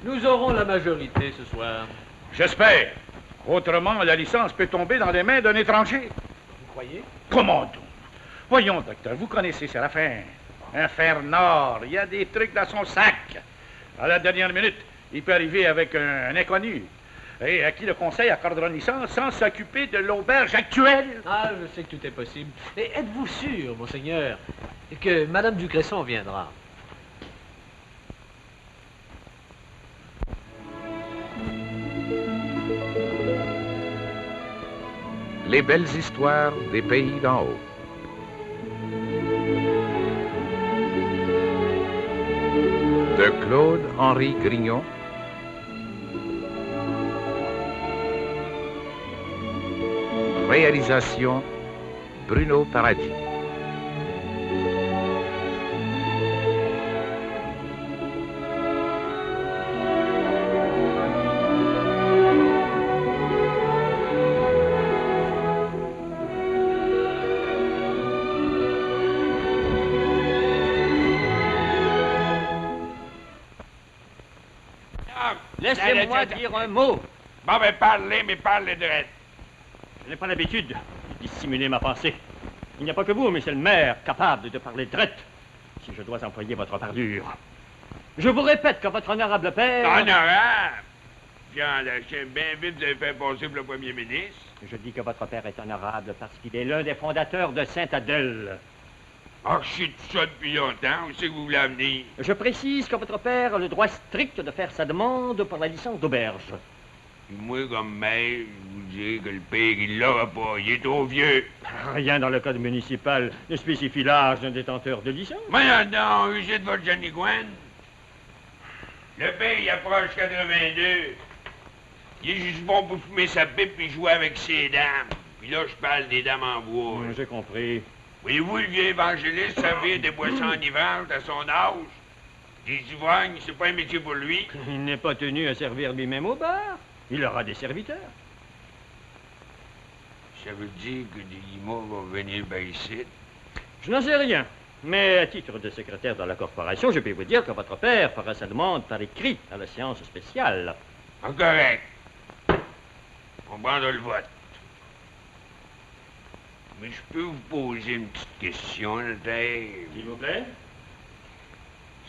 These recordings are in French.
Nous aurons la majorité ce soir. J'espère. Autrement, la licence peut tomber dans les mains d'un étranger. Vous croyez? Comment donc? Voyons, docteur, vous connaissez Séraphin. Un fer nord, il y a des trucs dans son sac. À la dernière minute, il peut arriver avec un inconnu. Et à qui le conseil accordera une licence sans s'occuper de l'auberge actuelle? Ah, je sais que tout est possible. Mais êtes-vous sûr, monseigneur, que Madame Ducresson viendra? Les belles histoires des pays d'en haut. De Claude-Henri Grignon. Réalisation Bruno Paradis. Laissez-moi dire un mot. Bon, ben, parlez, mais parlez direct. Je n'ai pas l'habitude de dissimuler ma pensée. Il n'y a pas que vous, monsieur le maire, capable de parler direct, si je dois employer votre parlure. Je vous répète que votre honorable père... Honorable? Jean Lachien, bien vite, vous avez fait passer pour le premier ministre. Je dis que votre père est honorable parce qu'il est l'un des fondateurs de Sainte-Adèle. Ah, je sais tout ça depuis longtemps. Où c'est que vous voulez en venir? Je précise que votre père a le droit strict de faire sa demande pour la licence d'auberge. Puis moi, comme maire, je vous dirais que le père, il l'aura pas. Il est trop vieux. Rien dans le code municipal ne spécifie l'âge d'un détenteur de licence. Voyons donc, usez de votre Johnny Gwen. Le père, il approche 82. Il est juste bon pour fumer sa pipe et jouer avec ses dames. Puis là, je parle des dames en bois. J'ai compris. Voyez-vous, le vieux évangéliste servir des boissons enivrante à son âge? Des ivrognes, c'est pas un métier pour lui. Il n'est pas tenu à servir lui-même au bar. Il aura des serviteurs. Ça veut dire que des guillemots vont venir ici? Je n'en sais rien. Mais à titre de secrétaire de la corporation, je peux vous dire que votre père fera sa demande par écrit à la séance spéciale. Ah, correct. On prendra le vote. Mais je peux vous poser une petite question, notaire? S'il vous plaît?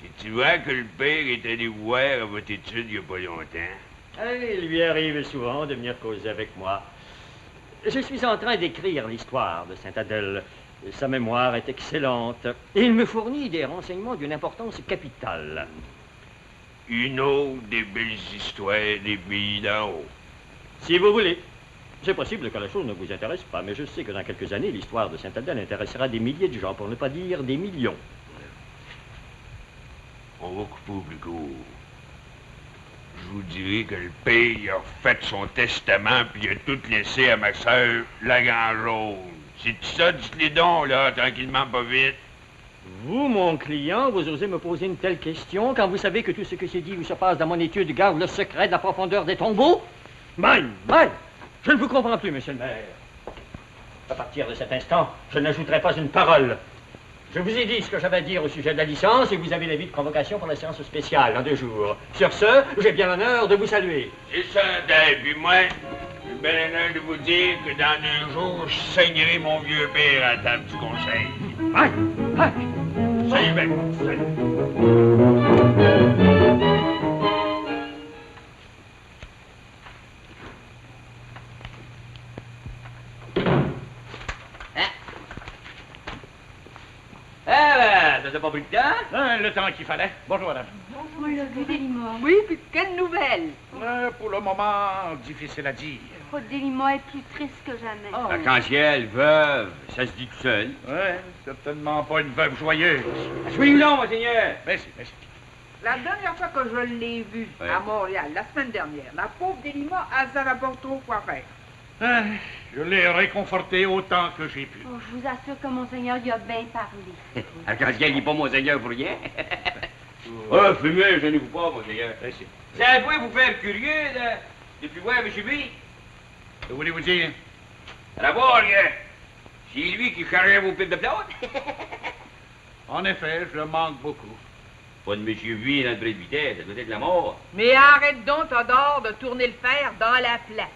C'est-tu vrai que le père est allé voir à votre étude il n'y a pas longtemps? Il lui arrive souvent de venir causer avec moi. Je suis en train d'écrire l'histoire de Sainte-Adèle. Sa mémoire est excellente. Et il me fournit des renseignements d'une importance capitale. Une autre des belles histoires des pays d'en haut. Si vous voulez. C'est possible que la chose ne vous intéresse pas, mais je sais que dans quelques années, l'histoire de Sainte-Adèle intéressera des milliers de gens, pour ne pas dire des millions. On va couper au plus court. Je vous dirai que le père a fait son testament puis il a tout laissé à ma sœur, la Grand-Jaune. C'est ça, dites-les donc, là, tranquillement, pas vite. Vous, mon client, vous osez me poser une telle question quand vous savez que tout ce que c'est dit ou se passe dans mon étude garde le secret de la profondeur des tombeaux? Mine! Je ne vous comprends plus, monsieur le maire. À partir de cet instant, je n'ajouterai pas une parole. Je vous ai dit ce que j'avais à dire au sujet de la licence et vous avez l'avis de convocation pour la séance spéciale dans 2 jours. Sur ce, j'ai bien l'honneur de vous saluer. C'est ça, Dave. Puis moi, j'ai bien l'honneur de vous dire que dans 2 jours, je saignerai mon vieux père à la table du conseil. Salut bien. T'as pas pris de temps? Le temps qu'il fallait. Bonjour, madame. On l'a vu, Delimont. Oui, puis quelle nouvelle? Pour le moment, difficile à dire. Faute Delimont est plus triste que jamais. Oh. Arc-en-ciel, veuve, ça se dit tout seul. Ouais, certainement pas une veuve joyeuse. Soyez non, monseigneur. Merci, merci. La dernière fois que je l'ai vue à Montréal, la semaine dernière, la pauvre Delimont, elle savait pas trop quoi faire. Je l'ai réconforté autant que j'ai pu. Oh, je vous assure que Monseigneur y a bien parlé. Arc-en-ciel n'est pas monseigneur pour rien. Oh, fumez, je ne vous pas, monseigneur. Merci. Ça va vous faire curieux, là, depuis voir M. B. Que voulez-vous dire? D'abord, c'est lui qui chargeait vos pipes de plate. En effet, je manque beaucoup. Pas de monsieur vie dans le bris de vitesse, ça doit être la mort. Mais arrête donc, Théodore, de tourner le fer dans la plaie.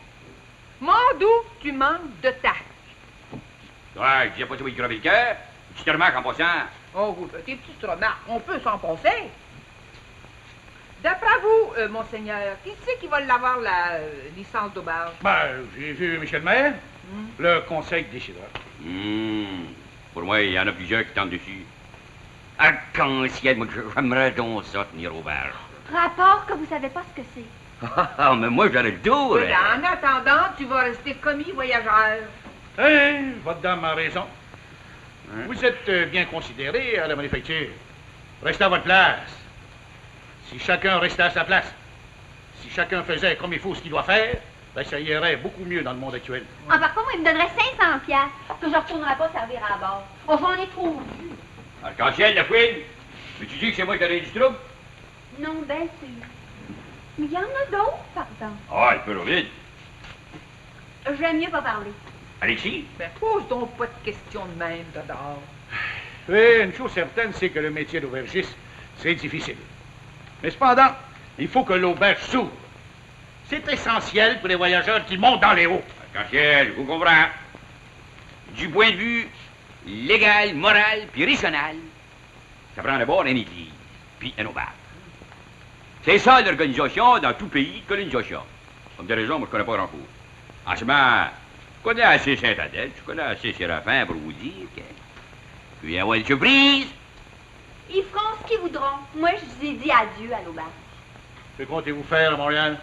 Mondou, tu manques de tact. Ouais, je disais pas ça, il crever le cœur. Tu te remarques en passant. Oh, vous, tes petites remarques, on peut s'en passer. D'après vous, monseigneur, qui c'est qui va l'avoir la licence d'auberge? Ben, j'ai vu Michel Maire. Le conseil décidera. Pour moi, il y en a plusieurs qui tentent dessus. Arc-en-ciel, moi, j'aimerais donc ça tenir au bar. Rapport que vous savez pas ce que c'est. Ah, mais moi, j'aurais le tour. Oui, en attendant, tu vas rester commis voyageur. Votre dame a raison. Vous êtes bien considéré à la manufacture. Restez à votre place. Si chacun restait à sa place, si chacun faisait comme il faut ce qu'il doit faire, ben ça irait beaucoup mieux dans le monde actuel. En par contre, il me donnerait 500 piastres que je ne retournerai pas servir à bord. On s'en est trop vu. Arc-en-ciel, la fouine. Mais tu dis que c'est moi qui aurais du trouble? Non, bien sûr. Mais il y en a d'autres, pardon. Ah, il peut le vide. J'aime mieux pas parler. Alexis? Ben, pose donc pas de questions de même, Théodore. Oui, une chose certaine, c'est que le métier d'aubergiste, c'est difficile. Mais cependant, il faut que l'auberge s'ouvre. C'est essentiel pour les voyageurs qui montent dans les hauts. Arc-en-ciel, je vous comprends. Du point de vue légal, moral, puis rationnel, ça prend d'abord un église, puis un auberge. C'est ça l'organisation dans tout pays de colonisation. Comme de raison, moi je connais pas grand-chose. En ce moment, je connais assez Saint-Adèle, je connais assez Séraphin pour vous dire que... Puis avoir une surprise. Ils feront ce qu'ils voudront. Moi, je vous ai dit adieu à l'auberge. Que comptez-vous faire à Montréal?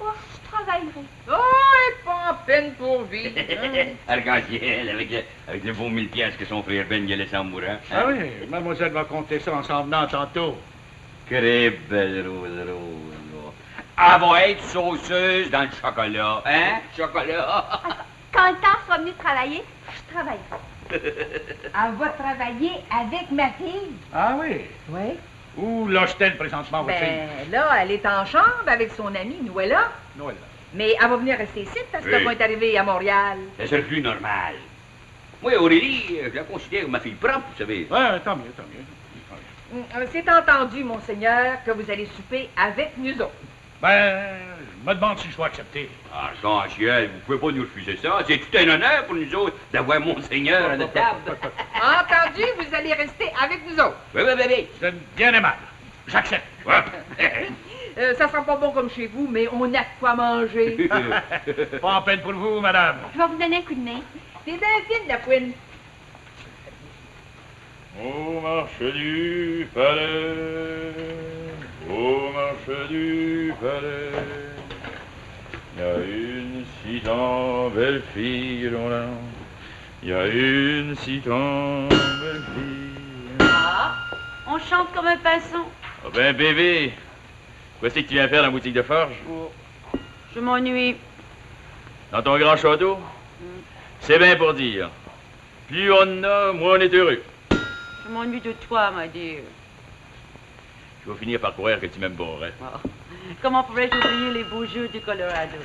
Oh, je travaillerai. Oh, et pas en peine pour vivre. Hein? Arc-en-ciel, avec les beaux 1000 piastres que son frère Ben a laissé en mourant. Ah oui, mademoiselle va compter ça en s'en venant tantôt. Très belle rose. Elle va être sauceuse dans le chocolat, hein? Chocolat. Quand le temps sera venu de travailler, je travaillerai. Elle va travailler avec ma fille. Ah oui? Oui. Où loge-t-elle présentement, votre fille? Ben, là, elle est en chambre avec son amie Noëlla. Noël. Mais elle va venir rester ici parce Oui. qu'elle va être arrivée à Montréal. Ça serait plus normal. Moi, Aurélie, je la considère comme ma fille propre, vous savez. Ouais, tant mieux, tant mieux. C'est entendu, monseigneur, que vous allez souper avec nous autres. Ben, je me demande si je dois accepter. Arc-en-ciel, vous pouvez pas nous refuser ça. C'est tout un honneur pour nous autres d'avoir Monseigneur à notre table. Entendu, vous allez rester avec nous autres. Oui, bébé. Vous êtes bien aimable. J'accepte. Ouais. Ça sera pas bon comme chez vous, mais on a de quoi manger. Pas en peine pour vous, madame. Je vais vous donner un coup de main. C'est bien fine, la fouine. Au marché du palais, au marché du palais, il y a une si tant belle fille, il y a une si tant belle fille. Ah, on chante comme un pinson. Oh ben bébé, qu'est-ce que tu viens faire dans la boutique de forge? Je m'ennuie. Dans ton grand château? C'est bien pour dire. Plus on en a, moins on est heureux. Je m'ennuie de toi, ma dear. Je vais finir par croire que tu m'aimes pas, hein? Oh. Comment pourrais-je oublier les beaux jours du Colorado?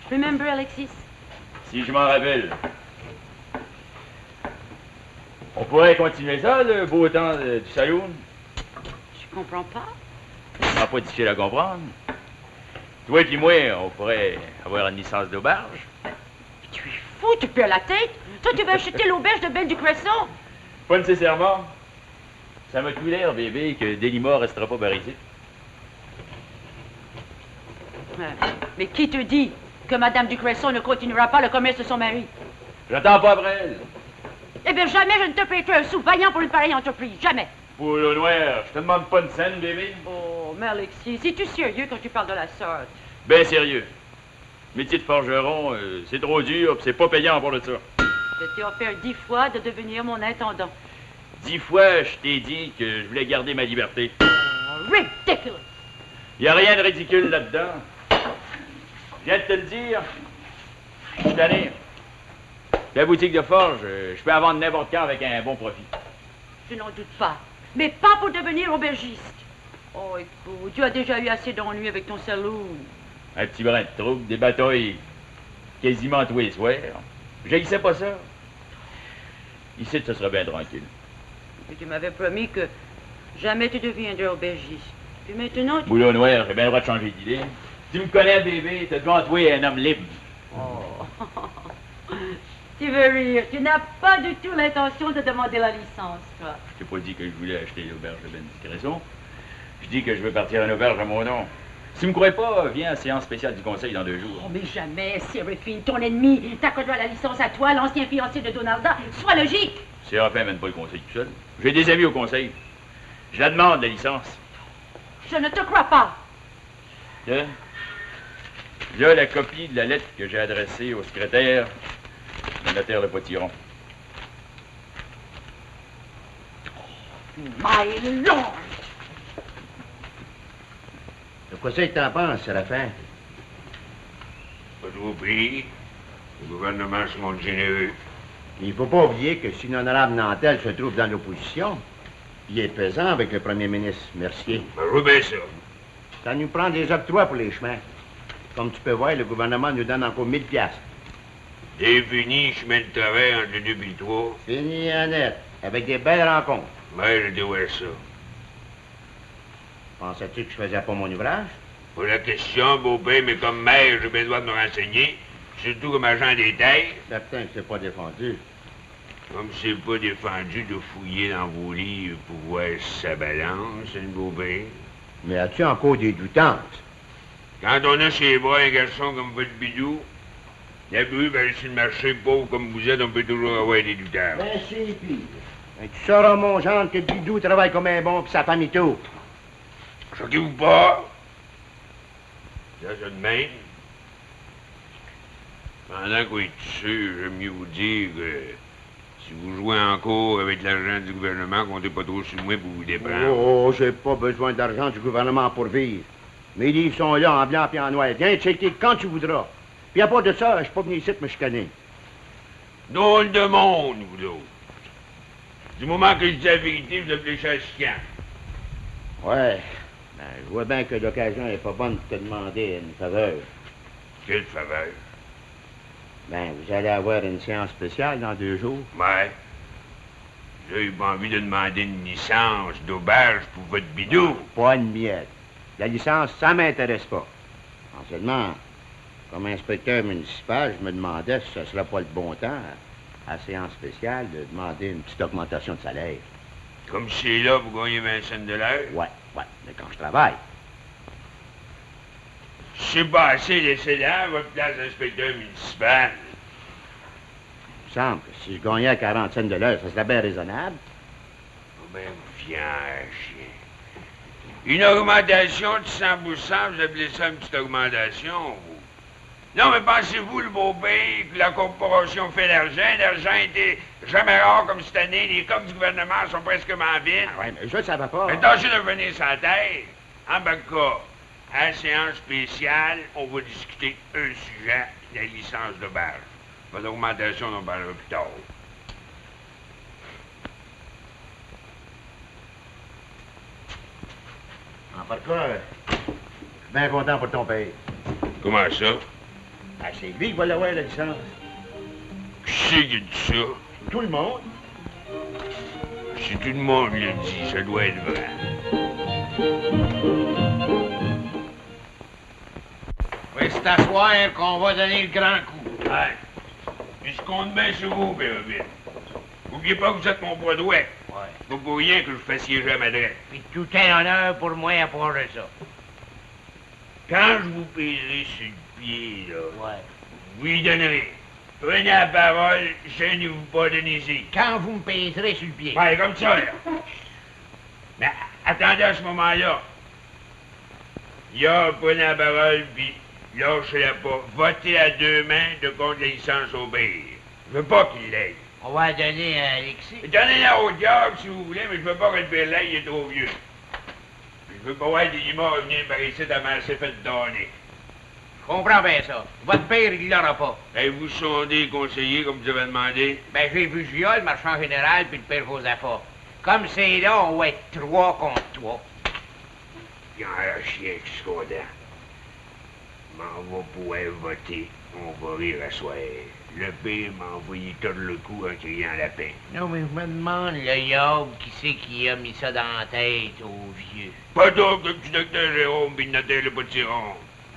Remember, Alexis? Si je m'en rappelle. On pourrait continuer ça, le beau temps du saloon? Je comprends pas. Ça n'a pas difficile à comprendre. Toi et moi, on pourrait avoir une licence d'auberge. Tu es fou, tu perds la tête. Toi, tu veux acheter l'auberge de Belle du Cresson? Pas nécessairement. Ça m'a tout l'air, bébé, que Delima restera pas barisé. Mais qui te dit que Madame du Cresson ne continuera pas le commerce de son mari? J'attends pas après elle. Eh bien, jamais je ne te paierai un sou vaillant pour une pareille entreprise. Jamais. Pour le noir, je te demande pas une scène, bébé. Oh, mais Alexis, es-tu sérieux quand tu parles de la sorte? Ben sérieux. Métier de forgeron, c'est trop dur, pis c'est pas payant pour le ça. Je t'ai offert 10 fois de devenir mon intendant. 10 fois, je t'ai dit que je voulais garder ma liberté. Oh, ridiculous! Y a rien de ridicule là-dedans. Je viens de te le dire. Je suis tanné. La boutique de forge, je peux en vendre n'importe quand avec un bon profit. Je n'en doute pas. Mais pas pour devenir aubergiste. Oh, écoute, tu as déjà eu assez d'ennuis avec ton saloon. Un petit brin de trouble, des batailles quasiment tous les soirs. J'haïssais pas ça. Ici, ce serait bien tranquille. Et tu m'avais promis que Jamais tu deviendrais aubergiste. Puis maintenant, tu... Boulot noir, j'ai bien le droit de changer d'idée. Tu me connais, bébé, t'as devant toi un homme libre. Oh. Tu veux rire. Tu n'as pas du tout l'intention de demander la licence, toi. Je t'ai pas dit que je voulais acheter l'auberge de Ben Discrétion. Je dis que je veux partir à une auberge à mon nom. Si tu me crois pas, viens à la séance spéciale du conseil dans 2 jours. Oh, mais jamais, Séraphine, ton ennemi t'accordera la licence à toi, l'ancien fiancé de Donalda. Sois logique. Séraphin mène pas le conseil tout seul. J'ai des amis au conseil. Je la demande, la licence. Je ne te crois pas. Tiens. Là, la copie de la lettre que j'ai adressée au secrétaire, le notaire Le Potiron. My Lord! De quoi ça que t'en penses, Séraphin? Pas de vous prier. Le gouvernement se montre généreux. Il faut pas oublier que si l'honorable Nantel se trouve dans l'opposition, il est pesant avec le premier ministre Mercier. Ben, je veux bien ça. Ça nous prend des octrois pour les chemins. Comme tu peux voir, le gouvernement nous donne encore 1000 piastres. Dès fini, chemin de travail entre le 2 et le 3. Fini en net, avec des belles rencontres. Mais je dois ça. Pensais-tu que je faisais pas mon ouvrage? Pas la question, beau-père, mais comme maire, j'ai bien le droit de me renseigner. Surtout comme agent des terres. Certain que c'est pas défendu. Comme c'est pas défendu de fouiller dans vos livres pour voir si ça balance, le beau-père. Mais as-tu encore des doutantes? Quand on a chez les bras un garçon comme votre bidou, la bru va sur le marché, pauvre comme vous êtes, on peut toujours avoir des doutards. Ben, c'est pire. Ben, tu sauras, mon gendre, que Bidou travaille comme un bon pis sa famille tout. Choquez-vous pas. Ça, c'est de même. Pendant qu'on est sûr, j'aime mieux vous dire que si vous jouez encore avec l'argent du gouvernement, comptez pas trop sur moi pour vous déprendre. Oh, j'ai pas besoin d'argent du gouvernement pour vivre. Mes livres sont là, en blanc et en noir. Viens checker quand tu voudras. Puis à part de ça, je suis pas venu ici me chicaner. Drôle de monde, vous autres. Du moment que je dis la vérité, vous appelez ça chiant. Ouais. Ben, je vois bien que l'occasion est pas bonne de te demander une faveur. Quelle faveur? Ben, vous allez avoir une séance spéciale dans 2 jours. Ouais. J'ai pas envie de demander une licence d'auberge pour votre bidou. Pas une miette. La licence, ça m'intéresse pas. Seulement, comme inspecteur municipal, je me demandais si ce serait pas le bon temps, à la séance spéciale, de demander une petite augmentation de salaire. Comme c'est là, vous gagnez 20 cents de l'heure? Ouais, mais quand je travaille. C'est pas assez laisser là à votre place d'inspecteur municipal. Il me semble que si je gagnais à 40 cents de l'heure, ça serait bien raisonnable. Ben, vous fier, chien. Une augmentation de 100 %, vous appelez ça une petite augmentation, vous? Non, mais pensez-vous, le beau-père, que la corporation fait l'argent? L'argent était jamais rare comme cette année. Les coffres du gouvernement sont presque vides. Ouais, mais je ne savais pas. Mais tâchez de venir sur la terre. En bas de cas, à la séance spéciale, on va discuter un sujet, la licence de barge. Pas d'augmentation, on en parlera plus tard. En par cas, je suis bien content pour ton père. Comment ça? Ben, c'est lui qui va l'avoir, la licence. Qui c'est qui a dit ça? Tout le monde. Si tout le monde le dit, ça doit être vrai. Oui, c'est à soir qu'on va donner le grand coup. Ouais. Mais je compte bien sur vous, Péroville. N'oubliez pas que vous êtes mon bras droit. Ouais. Pas pour rien que je fais siéger à ma droite. Puis tout un honneur pour moi à part de ça. Quand je vous pèserai sur le pied, là, Ouais. vous lui donnerez. Prenez la parole, gênez-vous pas de niaiser. Quand vous me pèserez sur le pied. Ouais, comme ça, là. Mais attendez à ce moment-là. Là, prenez la parole, puis lâchez-la pas. Votez à 2 mains de contre la licence au bail. Je veux pas qu'il l'aille. On va la donner à Alexis. Donnez-la au diable si vous voulez, mais je veux pas que le père il est trop vieux. Puis je veux pas voir des limaces venir par ici à m'assez fait donner. Je comprends bien ça. Votre père, il l'aura pas. Avez-vous sondé le conseiller comme vous avez demandé? Ben, j'ai vu Giolle, le marchand général, puis le père Josaphat. Comme c'est là, on va être 3 contre 3. Il y en a un chien qui se condamne. M'en va pouvoir voter On va rire à soir. Le père m'a envoyé tordre le cou en criant la paix. Non, mais je me demande, le yob, qui c'est qui a mis ça dans la tête au vieux? Pas d'autre que le petit docteur Jérôme puis le notaire Le Potiron.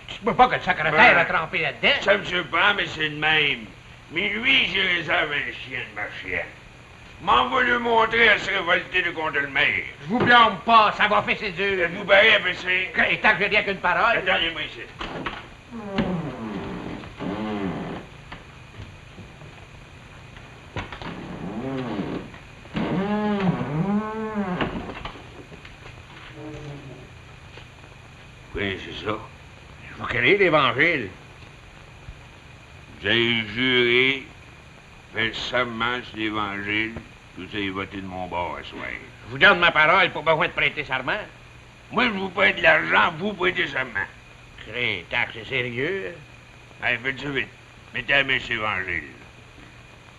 Tu peux pas que le secrétaire a trempé là-dedans? Ça me surprend, mais c'est le même. Mais lui, j'ai réservé un chien de marchien. M'en va lui montrer à se révolter de contre le maire. Je vous blâme pas, ça va faire c'est dur. Êtes-vous barré à passer? Et tant que j'ai rien qu'une parole... Attendez-moi ici. Oui, c'est ça. Je vais créer l'Évangile. J'ai juré, fait le serment sur l'Évangile, tout ça est voté de mon bord à soir. Je vous donne ma parole, pas besoin de prêter serment. Moi, je vous prête de l'argent, vous prêtez serment. Crée, tant que c'est sérieux. Allez, faites ça vite. Mettez la main sur l'Évangile.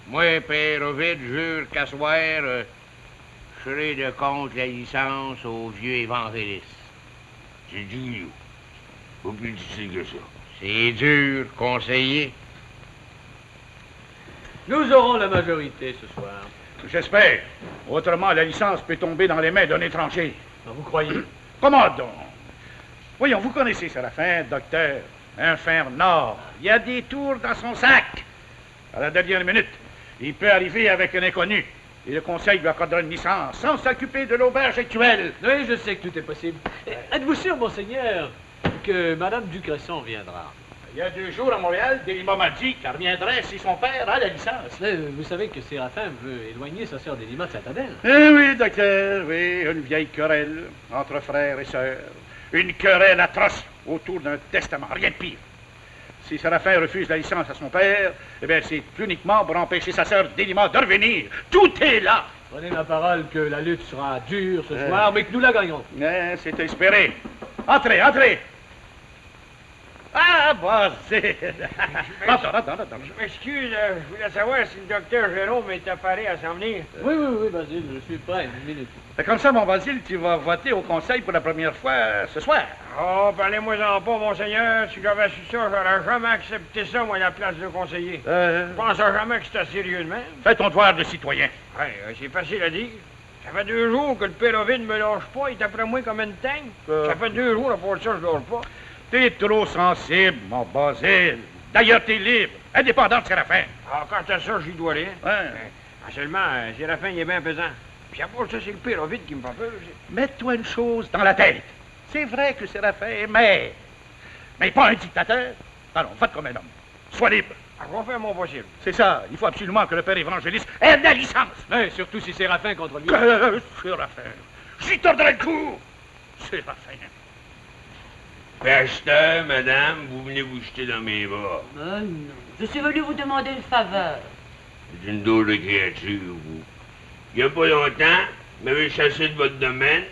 Moi, Père Ovide, jure qu'à soir, je serai de contre la licence au vieux évangéliste. C'est dur. Pas plus difficile que ça. C'est dur, conseiller. Nous aurons la majorité ce soir. J'espère. Autrement, la licence peut tomber dans les mains d'un étranger. Vous croyez? Comment donc? Voyons, vous connaissez Séraphin, docteur, un fer nord. Il y a des tours dans son sac. À la dernière minute, il peut arriver avec un inconnu. Et le conseil lui accordera une licence sans s'occuper de l'auberge actuelle. Oui, je sais que tout est possible. Êtes-vous sûr, monseigneur, que Madame Ducresson viendra? Il y a 2 jours à Montréal, Delima m'a dit qu'elle reviendrait si son père a la licence. Mais vous savez que Séraphin veut éloigner sa sœur Delima de Saint-Adèle. Eh oui, docteur, oui, une vieille querelle entre frères et sœurs. Une querelle atroce autour d'un testament, rien de pire. Si Séraphin refuse la licence à son père, eh bien, c'est uniquement pour empêcher sa sœur Delima de revenir. Tout est là. Prenez ma parole que la lutte sera dure ce soir, mais que nous la gagnerons. C'est espéré. Entrez, entrez. Ah, Basile! Attends. Je m'excuse, je voulais savoir si le docteur Jérôme était paré à s'en venir. Oui, Basile, je suis prêt, une minute. Comme ça, mon Basile, tu vas voter au conseil pour la première fois ce soir. Oh, parlez-moi-en pas, monseigneur. Si j'avais su ça, j'aurais jamais accepté ça, moi, à la place de conseiller. Je pensais jamais que c'était sérieux de même. Fais ton devoir de citoyen. Oui, c'est facile à dire. Ça fait 2 jours que le père Ovide ne me lâche pas. Il est après moi comme une teigne. Ça fait 2 jours, pour ça, je dors pas. T'es trop sensible, mon Basile. D'ailleurs, t'es libre, indépendant de Séraphin. Ah, quant à ça, j'y dois rien. Seulement, Séraphin, il est bien pesant. Puis à part ça, c'est le père Ovide qui me fait peur. Mets-toi une chose dans la tête. C'est vrai que Séraphin est maire, mais pas un dictateur. Alors, faites comme un homme. Sois libre. Je vais faire mon possible. C'est ça. Il faut absolument que le père évangéliste ait la licence. Mais surtout si Séraphin contre lui. Séraphin. J'y tordrai le cou. Séraphin. Pasteur, madame, vous venez vous jeter dans mes bras. Non, je suis venu vous demander une faveur. C'est une drôle de créature, vous. Il n'y a pas longtemps, vous m'avez chassé de votre domaine,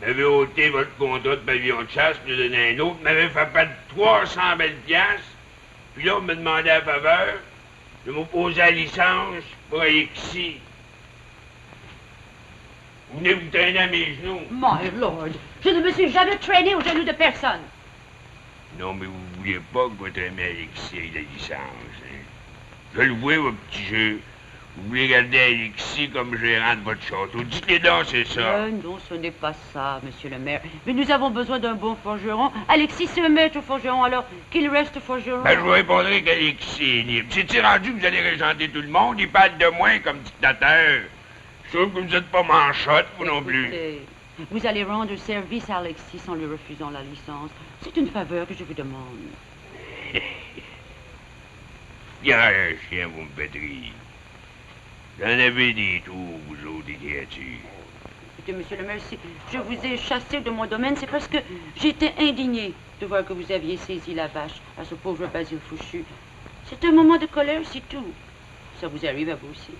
m'avez ôté votre contrat de pavillon de chasse, puis donné un autre, m'avez fait perdre 300 belles piastres, puis là, vous me demandez la faveur de m'opposer la licence pour aller ici. Vous venez vous traîner à mes genoux. My Lord, je ne me suis jamais traîné aux genoux de personne. Non, mais vous vouliez pas que votre ami Alexis ait la licence, hein? Je le vois, votre petit jeu. Vous voulez garder Alexis comme gérant de votre château. Dites-les donc, c'est ça. Non, ce n'est pas ça, monsieur le maire. Mais nous avons besoin d'un bon forgeron. Alexis se met au forgeron, alors qu'il reste forgeron. Ben, je vous répondrai qu'Alexis est libre. C'est-il rendu que vous allez régenter tout le monde? Il parle de moi comme dictateur. Je trouve que vous n'êtes pas manchotte, vous non plus. Écoutez, vous allez rendre service à Alexis en lui refusant la licence. C'est une faveur que je vous demande. Bien, un chien, vous me faites rire. J'en avais des tours, vous autres, des créatures. Écoutez, monsieur le maire, si je vous ai chassé de mon domaine, c'est parce que j'étais indignée de voir que vous aviez saisi la vache à ce pauvre Basile Fouchu. C'est un moment de colère, c'est tout. Ça vous arrive à vous aussi.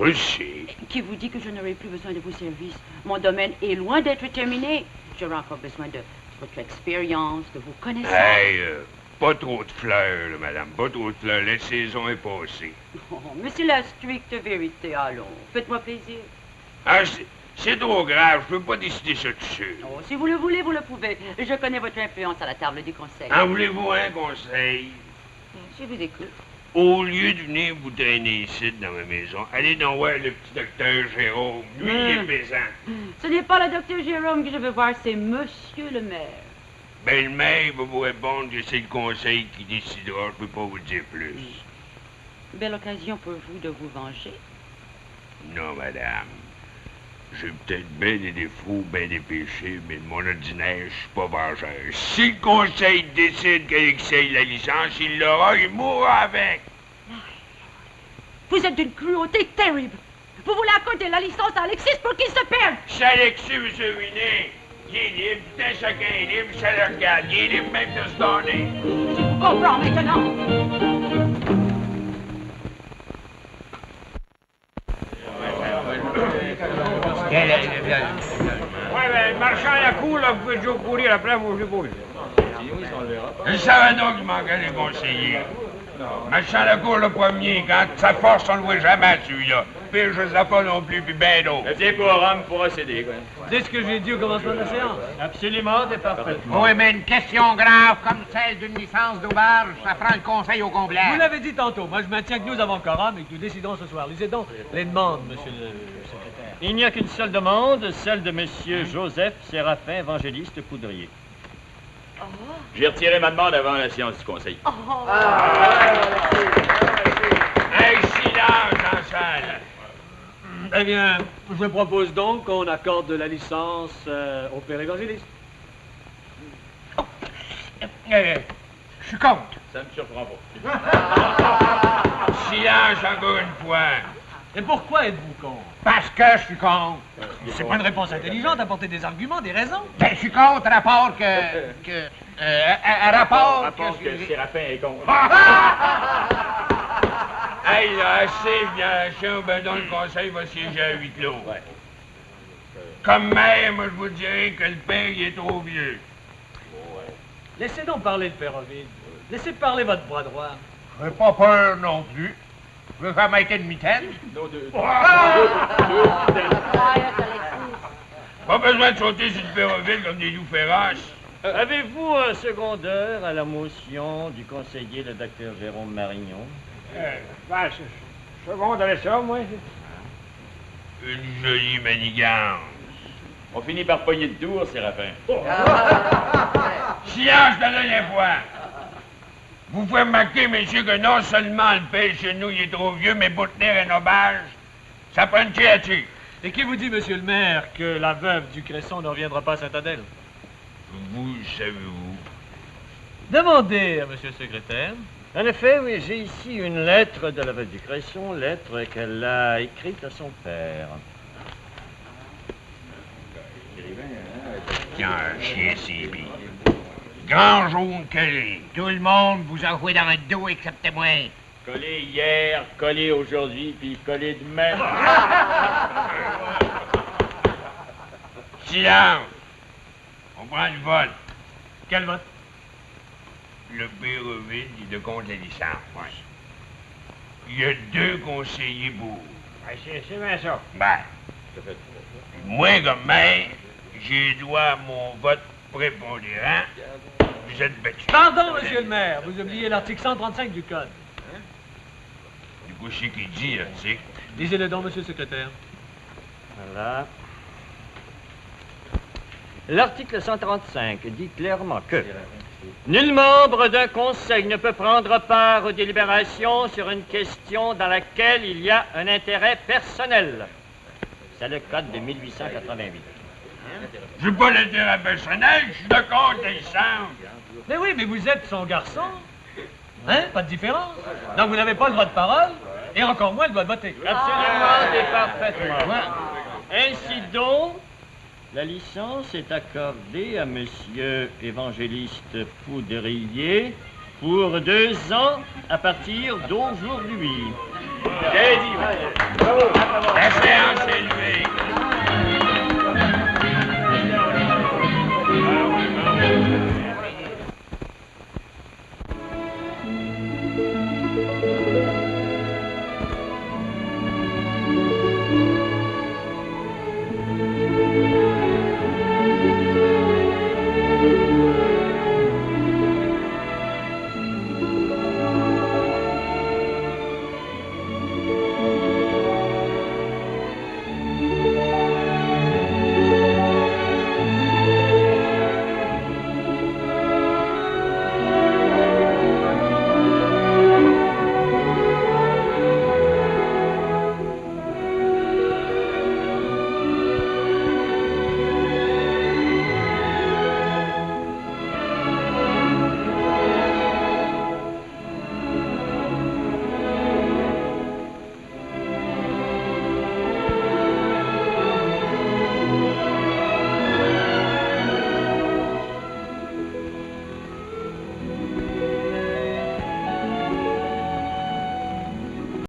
Je sais. Qui vous dit que je n'aurai plus besoin de vos services? Mon domaine est loin d'être terminé. J'aurai encore besoin de votre expérience, de vos connaissances. Hey, pas trop de fleurs, là, madame. Pas trop de fleurs. La saison est passée. Oh, mais c'est la stricte vérité, allons. Faites-moi plaisir. Ah, c'est trop grave. Je peux pas décider ça tout seul. Oh, si vous le voulez, vous le pouvez. Je connais votre influence à la table du conseil. En voulez-vous un conseil? Je vous écoute. Au lieu de venir vous traîner ici dans ma maison, allez donc voir le petit docteur Jérôme. Lui, il est plaisant. Ce n'est pas le docteur Jérôme que je veux voir, c'est Monsieur le maire. Ben, le maire va vous répondre que c'est le conseil qui décidera. Je peux pas vous dire plus. Belle occasion pour vous de vous venger. Non, madame. J'ai peut-être bien des défauts, bien des péchés, mais de mon ordinaire, je suis pas vengeur. Si le conseil décide qu'Alexis ait la licence, il l'aura, il mourra avec. Vous êtes d'une cruauté terrible. Vous voulez accorder la licence à Alexis pour qu'il se perde. C'est Alexis, M. Ruiné. Il est libre, putain, chacun est libre, ça le regarde. Il est libre même de se donner. Je vous comprends maintenant. Ouais, ben, le marchand à la cour, là, vous pouvez toujours courir après, moi, je l'ai pas vu. Je savais donc qu'il manquait des conseillers. Marchand à la cour, le premier, quand sa force, on ne le voit jamais, celui-là. Puis je ne sais pas non plus, puis ben d'autres. Le quorum pourra céder, quoi. C'est ce que j'ai dit au commencement de la séance. Absolument et parfaitement. Oui, mais une question grave comme celle d'une licence d'auberge, ça prend le conseil au complet. Vous l'avez dit tantôt. Moi, je maintiens que nous avons quorum et que nous décidons ce soir. Lisez donc les demandes, monsieur le secrétaire. Il n'y a qu'une seule demande, celle de Monsieur Joseph Séraphin, évangéliste poudrier. J'ai retiré ma demande avant la séance du conseil. Hey, silence en salle. Eh bien, je propose donc qu'on accorde la licence au père évangéliste. Je suis contre. Ça ne me surprend pas. Silence encore une fois. Et pourquoi êtes-vous contre? Parce que je suis contre. C'est pas une réponse intelligente, apporter des arguments, des raisons. Ben, je suis contre rapport rapport que Séraphin est contre. Hey, là, assez, bien sûr, ben donc le conseil va siéger à huis clos. Ouais. Comme maire, moi, je vous dirais que le père, il est trop vieux. Laissez donc parler le père Ovide. Laissez parler votre bras droit. J'ai pas peur non plus. Je veux jamais été de mitaine. Pas besoin de sauter sur le Péroville comme des loups féroces. Avez-vous un secondeur à la motion du conseiller, le docteur Jérôme Marignon? Ben, je seconderais ça, moi. Une jolie manigance. On finit par pogner de tour, Séraphin. Silence la dernière fois. Vous pouvez remarquer, messieurs, que non seulement le père chez nous, il est trop vieux, mais pour tenir un aubage, ça prend une créature. Et qui vous dit, monsieur le maire, que la veuve du Cresson ne reviendra pas à Saint-Adèle? Vous savez-vous? Demandez à monsieur le secrétaire. En effet, oui, j'ai ici une lettre de la veuve du Cresson, lettre qu'elle a écrite à son père. Tiens, un chien, c'est bien. Grand jaune collé. Tout le monde vous a joué dans le dos, excepté moi. Collé hier, collé aujourd'hui, puis collé demain. Silence! On prend le vote. Quel vote? Le Péroville, il est de contre la licence. Ouais. Il y a 2 conseillers pour. C'est bien ça. Ben, moi, comme maire, j'ai droit à mon vote prépondérant. Vous êtes battu. Pardon, monsieur le maire, vous oubliez l'article 135 du Code. Du coup, c'est qui dit, l'article. Lisez-le donc, monsieur le secrétaire. Voilà. L'article 135 dit clairement que nul membre d'un conseil ne peut prendre part aux délibérations sur une question dans laquelle il y a un intérêt personnel. C'est le code de 1888. J'ai pas l'intérêt personnel, je suis de contre la licence. Mais oui, mais vous êtes son garçon. Hein? Pas de différence. Donc vous n'avez pas le droit de parole, et encore moins le droit de voter. Absolument et parfaitement. Ainsi donc, la licence est accordée à monsieur évangéliste Poudrier pour 2 ans à partir d'aujourd'hui. La séance est levée.